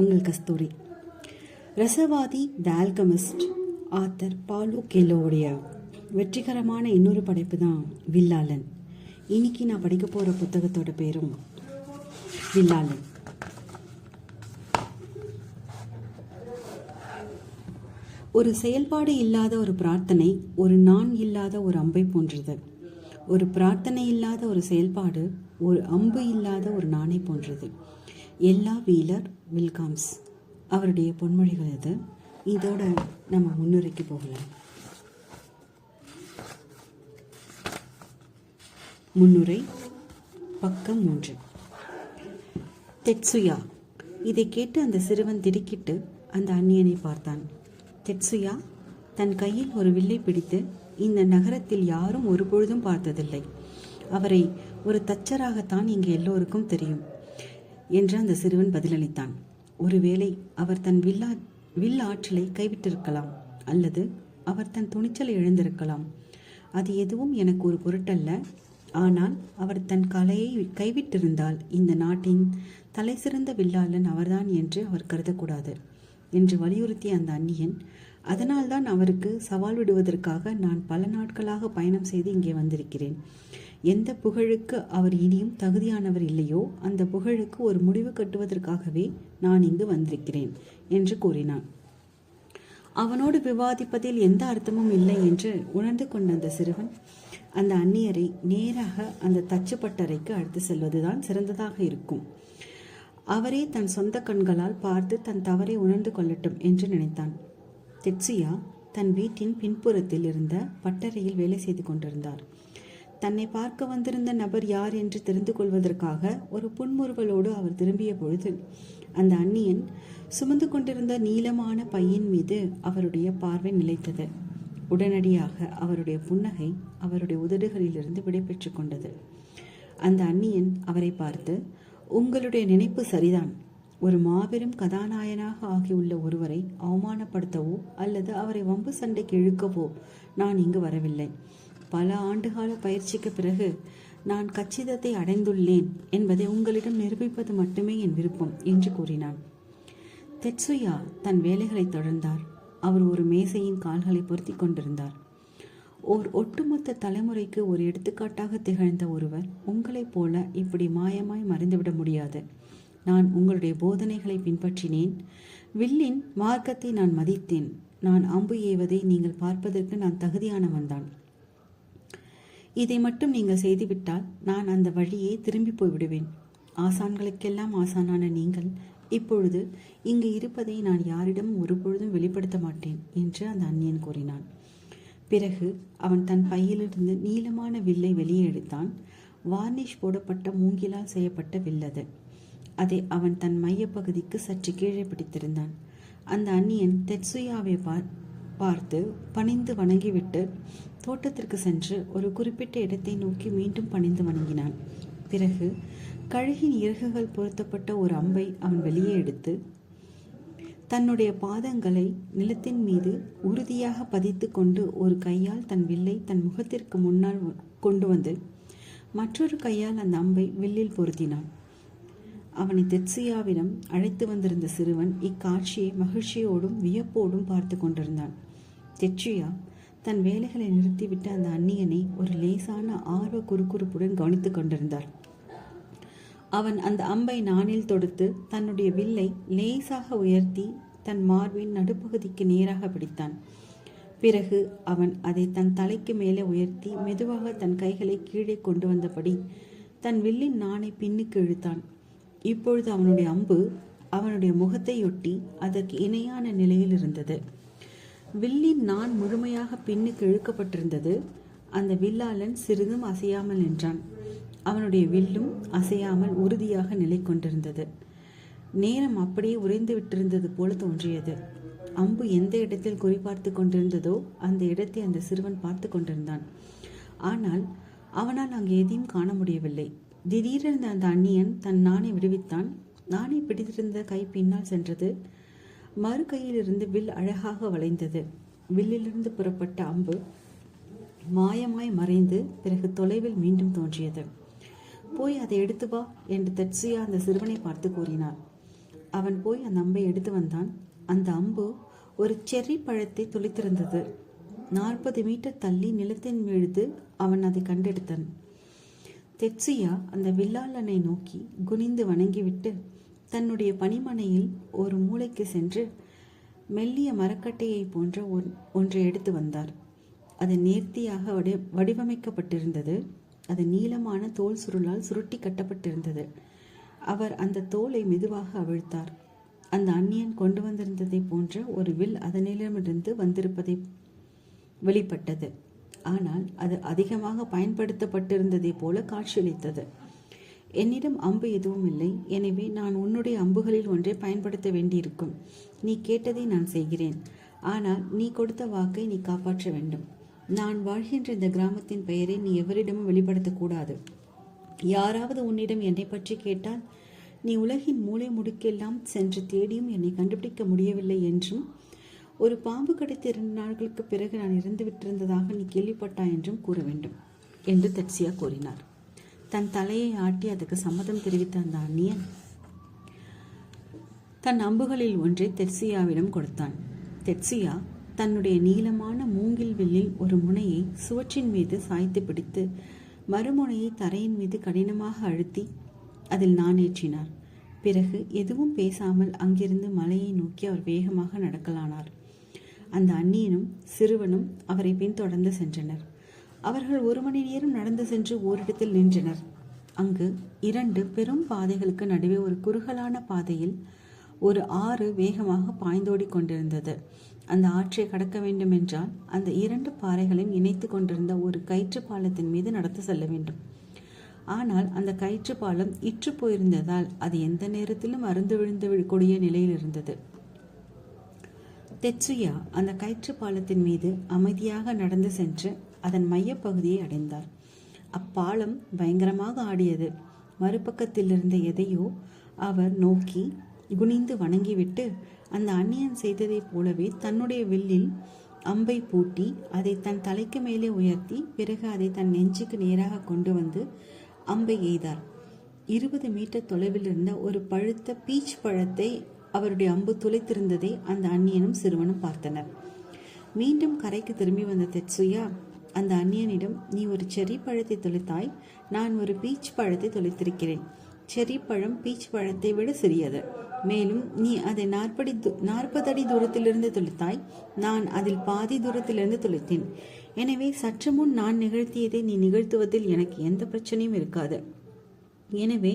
உங்கள் கஸ்தூரி. ரசவாதி த alchemist author பாலோ கெல்லோவுடைய வெற்றிகரமான இன்னொரு படைப்பு தான் வில்லாளன். இன்னைக்கு நான் படிக்க போகிற புத்தகத்தோட பேரும் வில்லாளன். ஒரு செயல்பாடு இல்லாத ஒரு பிரார்த்தனை ஒரு நான் இல்லாத ஒரு அம்பை போன்றது. ஒரு பிரார்த்தனை இல்லாத ஒரு செயல்பாடு ஒரு அம்பு இல்லாத ஒரு நாணை போன்றது. எல்லா வீலர் வில்காம்ஸ் அவருடைய பொன்மொழிகள் இது. இதோட நம்ம முன்னுரைக்கு போகலாம். முன்னுரை பக்கம் 3. தெட்சுயா. இதை கேட்டு அந்த சிறுவன் திடுக்கிட்டு அந்த அந்நியனை பார்த்தான். தெட்சுயா தன் கையில் ஒரு வில்லை பிடித்து, இந்த நகரத்தில் யாரும் ஒரு பொழுதும் பார்த்ததில்லை. அவரை ஒரு தச்சராகத்தான் இங்கு எல்லோருக்கும் தெரியும் என்று அந்த சிறுவன் பதிலளித்தான். ஒருவேளை அவர் தன் வில் ஆற்றலை கைவிட்டிருக்கலாம், அல்லது அவர் தன் துணிச்சலை இழந்திருக்கலாம். அது எதுவும் எனக்கு ஒரு பொருட்டல்ல. ஆனால் அவர் தன் கலையை கைவிட்டிருந்தால் இந்த நாட்டின் தலை சிறந்த வில்லாளன் அவர்தான் என்று அவர் கருதக்கூடாது என்று வலியுறுத்திய அந்த அந்நியன், அதனால்தான் அவருக்கு சவால் விடுவதற்காக நான் பல நாட்களாக பயணம் செய்து இங்கே வந்திருக்கிறேன். எந்த புகழுக்கு அவர் இனியும் தகுதியானவர் இல்லையோ அந்த புகழுக்கு ஒரு முடிவு கட்டுவதற்காகவே நான் இங்கு வந்திருக்கிறேன் என்று கூறினான். அவனோடு விவாதிப்பதில் எந்த அர்த்தமும் இல்லை என்று உணர்ந்து கொண்ட அந்த சிறுவன் அந்த அந்நியரை நேராக அந்த தச்சுப்பட்டறைக்கு அழைத்து செல்வதுதான் சிறந்ததாக இருக்கும். அவரே தன் சொந்த கண்களால் பார்த்து தன் தவறை உணர்ந்து கொள்ளட்டும் என்று நினைத்தான். தெட்சுயா தன் வீட்டின் பின்புறத்தில் இருந்த பட்டறையில் வேலை செய்து கொண்டிருந்தார். தன்னை பார்க்க வந்திருந்த நபர் யார் என்று தெரிந்து கொள்வதற்காக ஒரு புன்முறுவலோடு அவர் திரும்பிய பொழுது அந்த அந்நியன் சுமந்து கொண்டிருந்த நீளமான பையின் மீது அவருடைய பார்வை நிலைத்தது. உடனடியாக அவருடைய புன்னகை அவருடைய உதடுகளிலிருந்து விடைபெற்று கொண்டது. அந்த அந்நியன் அவரை பார்த்து, உங்களுடைய நினைப்பு சரிதான். ஒரு மாபெரும் கதாநாயகனாக ஆகியுள்ள ஒருவரை அவமானப்படுத்தவோ அல்லது அவரை வம்பு சண்டைக்கு இழுக்கவோ நான் இங்கு வரவில்லை. பல ஆண்டுகால பயிற்சிக்கு பிறகு நான் கச்சிதத்தை அடைந்துள்ளேன் என்பதை உங்களிடம் நிரூபிப்பது மட்டுமே என் விருப்பம் என்று கூறினான். தெட்சுயா தன் வேலைகளை தொடர்ந்தார். அவர் ஒரு மேசையின் கால்களை பொருத்தி கொண்டிருந்தார். ஓர் ஒட்டுமொத்த தலைமுறைக்கு ஒரு எடுத்துக்காட்டாக திகழ்ந்த ஒருவர் உங்களைப் போல இப்படி மாயமாய் மறைந்துவிட முடியாது. நான் உங்களுடைய போதனைகளை பின்பற்றினேன். வில்லின் மார்க்கத்தை நான் மதித்தேன். நான் அம்பு ஏவதை நீங்கள் பார்ப்பதற்கு நான் தகுதியானவன்தான். இதை மட்டும் நீங்கள் செய்துவிட்டால் நான் அந்த வழியே திரும்பி போய்விடுவேன். ஆசான்களுக்கெல்லாம் ஆசானான நீங்கள் இப்பொழுது இங்கு இருப்பதை நான் யாரிடமும் ஒருபொழுதும் வெளிப்படுத்த மாட்டேன் என்று அந்த அந்நியன் கூறினான். பிறகு அவன் தன் பையிலிருந்து நீளமான வில்லை வெளியே எடுத்தான். வார்னிஷ் போடப்பட்ட மூங்கிலால் செய்யப்பட்ட வில்லது. அதை அவன் தன் மையப்பகுதிக்கு சற்று கீழே பிடித்திருந்தான். அந்த அந்நியன் தெட்சுயாவை பார்த்து பணிந்து வணங்கிவிட்டு தோட்டத்திற்கு சென்று ஒரு குறிப்பிட்ட இடத்தை நோக்கி மீண்டும் பணிந்து வணங்கினான். பிறகு கழுகின் இறகுகள் பொருத்தப்பட்ட ஒரு அம்பை அவன் வெளியே எடுத்து தன்னுடைய பாதங்களை நிலத்தின் மீது உறுதியாக பதித்து கொண்டு ஒரு கையால் தன் வில்லை தன் முகத்திற்கு முன்னால் கொண்டு வந்து மற்றொரு கையால் அந்த அம்பை வில்லில் பொருத்தினான். அவனை தெட்சுயாவிடம் அழைத்து வந்திருந்த சிறுவன் இக்காட்சியை மகிழ்ச்சியோடும் வியப்போடும் பார்த்து கொண்டிருந்தான். தெட்சுயா தன் வேலைகளை நிறுத்திவிட்டு அந்த அந்நியனை ஒரு லேசான ஆர்வ குறுகுறுப்புடன் கவனித்துக் கொண்டிருந்தார். அவன் அந்த அம்பை நாணில் தொடுத்து தன்னுடைய வில்லை லேசாக உயர்த்தி தன் மார்பின் நடுப்பகுதிக்கு நேராக பிடித்தான். பிறகு அவன் அதை தன் தலைக்கு மேலே உயர்த்தி மெதுவாக தன் கைகளை கீழே கொண்டு வந்தபடி தன் வில்லின் நாணை பின்னுக்கு இழுத்தான். இப்பொழுது அவனுடைய அம்பு அவனுடைய முகத்தையொட்டி அதற்கு இணையான நிலையில் இருந்தது. வில்லின் நான் முழுமையாக பின்னுக்கு இழுக்கப்பட்டிருந்தது. அந்த வில்லாளன் சிறிதும் அசையாமல் நின்றான். அவனுடைய வில்லும் அசையாமல் உறுதியாக நிலை கொண்டிருந்தது. நேரம் அப்படியே உறைந்து விட்டிருந்தது போல தோன்றியது. அம்பு எந்த இடத்தில் குறிபார்த்து கொண்டிருந்ததோ அந்த இடத்தை அந்த சிறுவன் பார்த்து கொண்டிருந்தான். ஆனால் அவனால் அங்கு எதையும் காண முடியவில்லை. திடீரென அந்த அந்நியன் தன் நாணை விடுவித்தான். நாணை பிடித்திருந்த கை பின்னால் சென்றது. மறு கையிலிருந்து வில் அழகாக வளைந்தது. வில்லிலிருந்து புறப்பட்ட அம்பு மாயமாய் மறைந்து பிறகு தொலைவில் மீண்டும் தோன்றியது. போய் அதை எடுத்து வா என்று தெட்சுயா அந்த சிறுவனை பார்த்து கூறினார். அவன் போய் அந்த அம்பை எடுத்து வந்தான். அந்த அம்பு ஒரு செர்ரி பழத்தை துளைத்திருந்தது. 40 மீட்டர் தள்ளி நிலத்தின் விழுது அவன் அதை கண்டெடுத்தான். தெட்சுயா அந்த வில்லாளனை நோக்கி குனிந்து வணங்கிவிட்டு தன்னுடைய பணிமனையில் ஒரு மூலைக்கு சென்று மெல்லிய மரக்கட்டையை போன்ற ஒன்றை எடுத்து வந்தார். அது நேர்த்தியாக வடிவமைக்கப்பட்டிருந்தது. அது நீளமான தோல் சுருளால் சுருட்டி கட்டப்பட்டிருந்தது. அவர் அந்த தோலை மெதுவாக அவிழ்த்தார். அந்த அந்நியன் கொண்டு வந்திருந்ததை போன்ற ஒரு வில் அதனிடமிருந்து வந்திருப்பதை வெளிப்பட்டது. ஆனால் அது அதிகமாக பயன்படுத்தப்பட்டிருந்ததை போல காட்சியளித்தது. என்னிடம் அம்பு எதுவும் இல்லை, எனவே நான் உன்னுடைய அம்புகளில் ஒன்றை பயன்படுத்த வேண்டியிருக்கும். நீ கேட்டதை நான் செய்கிறேன், ஆனால் நீ கொடுத்த வாக்கை நீ காப்பாற்ற வேண்டும். நான் வாழ்கின்ற இந்த கிராமத்தின் பெயரை நீ எவரிடமும் வெளிப்படுத்தக்கூடாது. யாராவது உன்னிடம் என்னை பற்றி கேட்டால் நீ உலகின் மூலை முடுக்கெல்லாம் சென்று தேடியும் என்னை கண்டுபிடிக்க முடியவில்லை என்றும், ஒரு பாம்பு கடித்த 2 நாட்களுக்கு பிறகு நான் இறந்து விட்டிருந்ததாக நீ கேள்விப்பட்டாய் என்றும் கூற வேண்டும் என்று தெட்சியா கூறினார். தன் தலையை ஆட்டி அதுக்கு சம்மதம் தெரிவித்த அந்த அந்நியன் தன் அம்புகளில் ஒன்றை தெட்சியாவிடம் கொடுத்தான். தெட்சியா தன்னுடைய நீளமான மூங்கில் வில்லில் ஒரு முனையை சுவற்றின் மீது சாய்த்து பிடித்து மறுமுனையை தரையின் மீது கடினமாக அழுத்தி அதில் நாணேற்றினார். பிறகு எதுவும் பேசாமல் அங்கிருந்து மலையை நோக்கி அவர் வேகமாக நடக்கலானார். அந்த அந்நியனும் சிறுவனும் அவரை பின்தொடர்ந்து சென்றனர். அவர்கள் 1 மணி நேரம் நடந்து சென்று ஓரிடத்தில் நின்றனர். அங்கு 2 பெரும் பாதைகளுக்கு நடுவே ஒரு குறுகலான பாதையில் ஒரு ஆறு வேகமாக பாய்ந்தோடி கொண்டிருந்தது. அந்த ஆற்றை கடக்க வேண்டுமென்றால் அந்த 2 பாறைகளையும் இணைத்து கொண்டிருந்த ஒரு கயிற்று பாலத்தின் மீது நடந்து செல்ல வேண்டும். ஆனால் அந்த கயிற்று பாலம் இற்று போயிருந்ததால் அது எந்த நேரத்திலும் அருந்து விழுந்து கூடிய நிலையில் இருந்தது. தெட்சுயா அந்த கயிற்று பாலத்தின் மீது அமைதியாக நடந்து சென்று அதன் மையப்பகுதியை அடைந்தார். அப்பாலம் பயங்கரமாக ஆடியது. மறுபக்கத்தில் இருந்த எதையோ அவர் நோக்கி குனிந்து வணங்கிவிட்டு அந்த அந்நியன் செய்ததைப் போலவே தன்னுடைய வில்லில் அம்பை பூட்டி அதை தன் தலைக்கு மேலே உயர்த்தி பிறகு அதை தன் நெஞ்சுக்கு நேராக கொண்டு வந்து அம்பை எய்தார். 20 மீட்டர் தொலைவில் இருந்த ஒரு பழுத்த பீச் பழத்தை அவருடைய அம்பு துளைத்திருந்ததை அந்த அந்நியனும் சிறுவனும் பார்த்தனர். மீண்டும் கரைக்கு திரும்பி வந்த தெட்சுயா அந்த அந்நியனிடம், நீ ஒரு செர்ரி பழத்தை தொலைத்தாய், நான் ஒரு பீச் பழத்தை தொலைத்திருக்கிறேன். செர்ரி பழம் பீச் பழத்தை விட சிறியது. மேலும் நீ அதை 40 அடி தூரத்திலிருந்து தொலைத்தாய், நான் அதில் பாதி தூரத்திலிருந்து தொலைத்தேன். எனவே சற்று முன் நான் நிகழ்த்தியதை நீ நிகழ்த்துவதில் எனக்கு எந்த பிரச்சனையும் இருக்காது. எனவே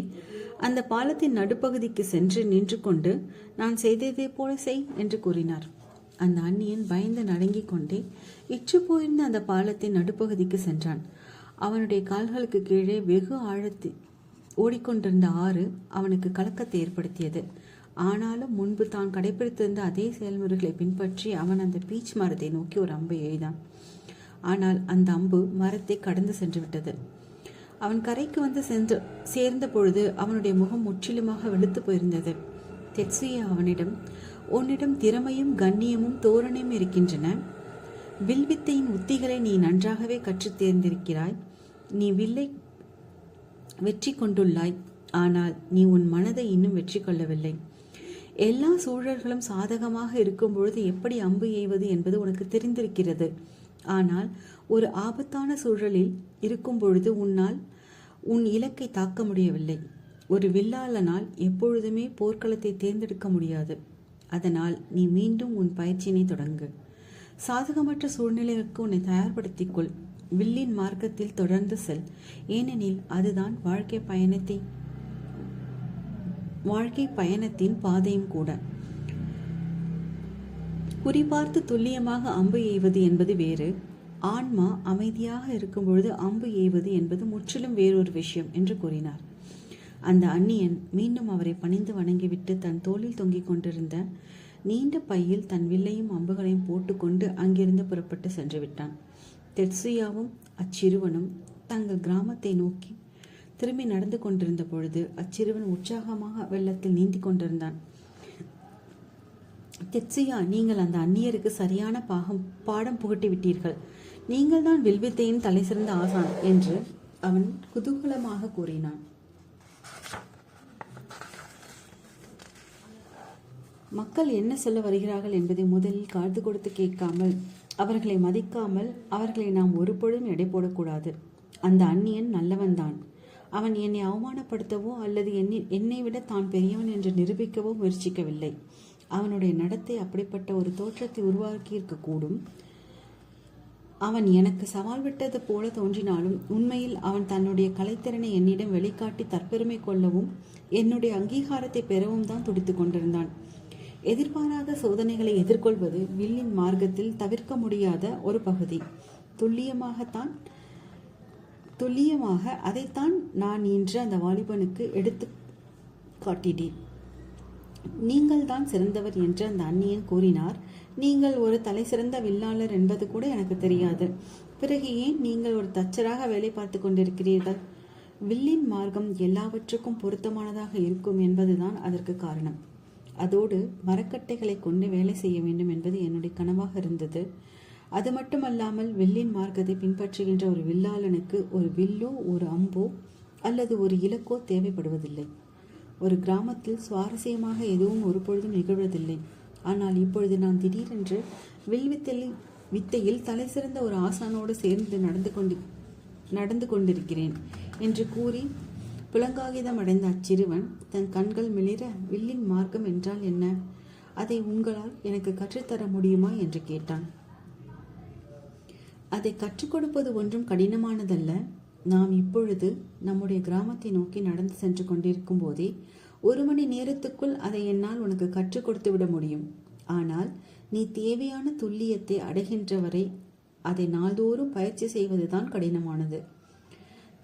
அந்த பாலத்தின் நடுப்பகுதிக்கு சென்று நின்று கொண்டு நான் செய்ததை போல செய் என்று கூறினார். அந்த அந்நியன் பயந்து நடுங்கிக் கொண்டே இற்று போயிருந்த அந்த பாலத்தின் நடுப்பகுதிக்கு சென்றான். அவனுடைய கால்களுக்கு கீழே வெகு ஆழத்தில் ஓடிக்கொண்டிருந்த ஆறு அவனுக்கு கலக்கத்தை ஏற்படுத்தியது. ஆனாலும் முன்பு தான் கடைபிடித்திருந்த அதே செயல்முறைகளை பின்பற்றி அவன் அந்த பீச் மரத்தை நோக்கி ஒரு அம்பை எய்தான். ஆனால் அந்த அம்பு மரத்தை கடந்து சென்று விட்டது. அவன் கரைக்கு வந்து சேர்ந்த பொழுது அவனுடைய முகம் முற்றிலுமாக வெளுத்து போயிருந்தது. தெட்சுயா அவனிடம், உன்னிடம் திறமையும் கண்ணியமும் தோரணையும் இருக்கின்றன. வில்வித்தையின் உத்திகளை நீ நன்றாகவே கற்றுத் தேர்ந்திருக்கிறாய். நீ வில்லை வெற்றி கொண்டுள்ளாய், ஆனால் நீ உன் மனதை இன்னும் வெற்றி கொள்ளவில்லை. எல்லா சூழல்களும் சாதகமாக இருக்கும் பொழுது எப்படி அம்பு எய்வது என்பது உனக்கு தெரிந்திருக்கிறது. ஆனால் ஒரு ஆபத்தான சூழலில் இருக்கும் பொழுது உன்னால் உன் இலக்கை தாக்க முடியவில்லை. ஒரு வில்லாளனால் எப்பொழுதுமே போர்க்களத்தை தேர்ந்தெடுக்க முடியாது. அதனால் நீ மீண்டும் உன் பயிற்சியினை தொடங்கு. சாதகமற்ற சூழ்நிலைகளுக்கு உன்னை தயார்படுத்திக் கொள். வில்லின் மார்க்கத்தில் தொடர்ந்து செல். ஏனெனில் அதுதான் வாழ்க்கை பயணத்தின் பாதையும் கூட. குறிபார்த்து துல்லியமாக அம்பு எய்வது என்பது வேறு. ஆன்மா அமைதியாக இருக்கும் பொழுது அம்பு எய்வது என்பது முற்றிலும் வேறொரு விஷயம் என்று கூறினார். அந்த அந்நியன் மீண்டும் அவரை பணிந்து வணங்கிவிட்டு தன் தோளில் தொங்கிக் கொண்டிருந்த நீண்ட பையில் தன் வில்லையும் அம்புகளையும் போட்டுக்கொண்டு அங்கிருந்து புறப்பட்டு சென்று விட்டான். தெட்சுயாவும் அச்சிறுவனும் தங்கள் கிராமத்தை நோக்கி திரும்பி நடந்து கொண்டிருந்த பொழுது அச்சிறுவன் உற்சாகமாக வெள்ளத்தில் நீந்தி கொண்டிருந்தான். தெட்சுயா, நீங்கள் அந்த அந்நியருக்கு சரியான பாடம் புகட்டி விட்டீர்கள். நீங்கள் தான் வில்வித்தையின் தலை சிறந்த ஆசான் என்று அவன் குதூகலமாக கூறினான். மக்கள் என்ன சொல்ல வருகிறார்கள் என்பதை முதலில் காது கொடுத்து கேட்காமல், அவர்களை மதிக்காமல், அவர்களை நாம் ஒருபொழுதும் எடை போடக்கூடாது. அந்த அந்நியன் நல்லவன்தான். அவன் என்னை அவமானப்படுத்தவோ அல்லது என்னை விட தான் பெரியவன் என்று நிரூபிக்கவோ முயற்சிக்கவில்லை. அவனுடைய நடத்தை அப்படிப்பட்ட ஒரு தோற்றத்தை உருவாக்கியிருக்கக்கூடும். அவன் எனக்கு சவால் விட்டது போல தோன்றினாலும் உண்மையில் அவன் தன்னுடைய கலைத்திறனை என்னிடம் வெளிக்காட்டி தற்பெருமை கொள்ளவும் என்னுடைய அங்கீகாரத்தை பெறவும் தான் துடித்துக் கொண்டிருந்தான். எதிர்பாராத சோதனைகளை எதிர்கொள்வது வில்லின் மார்க்கத்தில் தவிர்க்க முடியாத ஒரு பகுதி. துல்லியமாக அதைத்தான் நான் இன்று அந்த வாலிபனுக்கு எடுத்து காட்டினேன். நீங்கள் தான் சிறந்தவர் என்று அந்த அந்நியன் கூறினார். நீங்கள் ஒரு தலை சிறந்த வில்லாளர் என்பது கூட எனக்கு தெரியாது. பிறகு ஏன் நீங்கள் ஒரு தச்சராக வேலை பார்த்து கொண்டிருக்கிறீர்கள்? வில்லின் மார்க்கம் எல்லாவற்றுக்கும் பொருத்தமானதாக இருக்கும் என்பதுதான் அதற்கு காரணம். அதோடு மரக்கட்டைகளை கொண்டு வேலை செய்ய வேண்டும் என்பது என்னுடைய கனவாக இருந்தது. அது மட்டுமல்லாமல் வில்லின் மார்க்கத்தை பின்பற்றுகின்ற ஒரு வில்லாளனுக்கு ஒரு வில்லோ, ஒரு அம்போ அல்லது ஒரு இலக்கோ தேவைப்படுவதில்லை. ஒரு கிராமத்தில் சுவாரஸ்யமாக எதுவும் ஒரு பொழுதும் நிகழ்வதில்லை. ஆனால் இப்பொழுது நான் திடீரென்று வித்தையில் தலை சிறந்த ஒரு ஆசானோடு சேர்ந்து நடந்து கொண்டிருக்கிறேன் என்று கூறி புலங்காகிதம் அடைந்த அச்சிறுவன் தன் கண்கள் மிளிர, வில்லின் மார்க்கம் என்றால் என்ன? அதை உங்களால் எனக்கு கற்றுத்தர முடியுமா என்று கேட்டான். அதை கற்றுக் கொடுப்பது ஒன்றும் கடினமானதல்ல. நாம் இப்பொழுது நம்முடைய கிராமத்தை நோக்கி நடந்து சென்று கொண்டிருக்கும் போதே 1 மணி நேரத்துக்குள் அதை என்னால் உனக்கு கற்றுக் கொடுத்து விட முடியும். ஆனால் நீ தேவையான துல்லியத்தை அடைகின்ற வரை அதை நாள்தோறும் பயிற்சி செய்வதுதான் கடினமானது.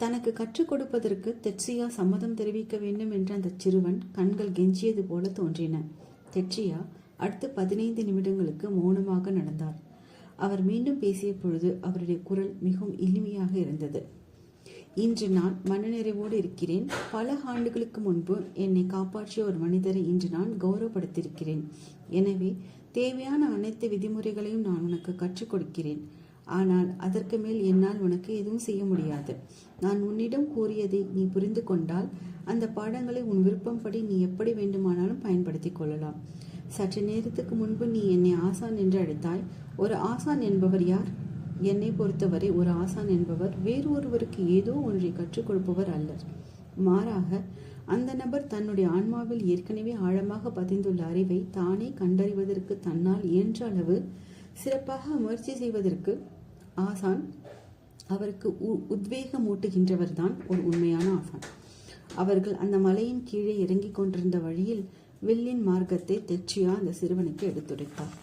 தனக்கு கற்றுக் கொடுப்பதற்கு தெட்சியா சம்மதம் தெரிவிக்க வேண்டும் என்ற அந்த சிறுவன் கண்கள் கெஞ்சியது போல தோன்றின. தெட்சியா அடுத்து 15 நிமிடங்களுக்கு மௌனமாக நடந்தார். அவர் மீண்டும் பேசிய பொழுது அவருடைய குரல் மிகவும் இனிமையாக இருந்தது. இன்று நான் மனநிறைவோடு இருக்கிறேன். பல ஆண்டுகளுக்கு முன்பு என்னை காப்பாற்றிய ஒரு மனிதரை இன்று நான் கௌரவப்படுத்தியிருக்கிறேன். எனவே தேவையான அனைத்து விதிமுறைகளையும் நான் உனக்கு கற்றுக் கொடுக்கிறேன். ஆனால் அதற்கு மேல் என்னால் உனக்கு எதுவும் செய்ய முடியாது. நான் உன்னிடம் கூறியதை நீ புரிந்து கொண்டால் அந்த பாடங்களை உன் விருப்பம்படி நீ எப்படி வேண்டுமானாலும் பயன்படுத்தி கொள்ளலாம். சற்று நேரத்துக்கு முன்பு நீ என்னை ஆசான் என்று அழைத்தாய். ஒரு ஆசான் என்பவர் யார்? என்னை பொறுத்தவரை ஒரு ஆசான் என்பவர் வேறு ஒருவருக்கு ஏதோ ஒன்றை கற்றுக் கொடுப்பவர் அல்லர். மாறாக அந்த நபர் தன்னுடைய ஆன்மாவில் ஏற்கனவே ஆழமாக பதிந்துள்ள அறிவை தானே கண்டறிவதற்கு தன்னால் இயன்ற அளவு சிறப்பாக முயற்சி செய்வதற்கு ஆசான் அவருக்கு உத்வேகமூட்டுகின்றவர் தான் ஒரு உண்மையான ஆசான். அவர்கள் அந்த மலையின் கீழே இறங்கிக் கொண்டிருந்த வழியில் வில்லின் மார்க்கத்தை தெட்சியா அந்த சிறுவனுக்கு எடுத்துரைத்தார்.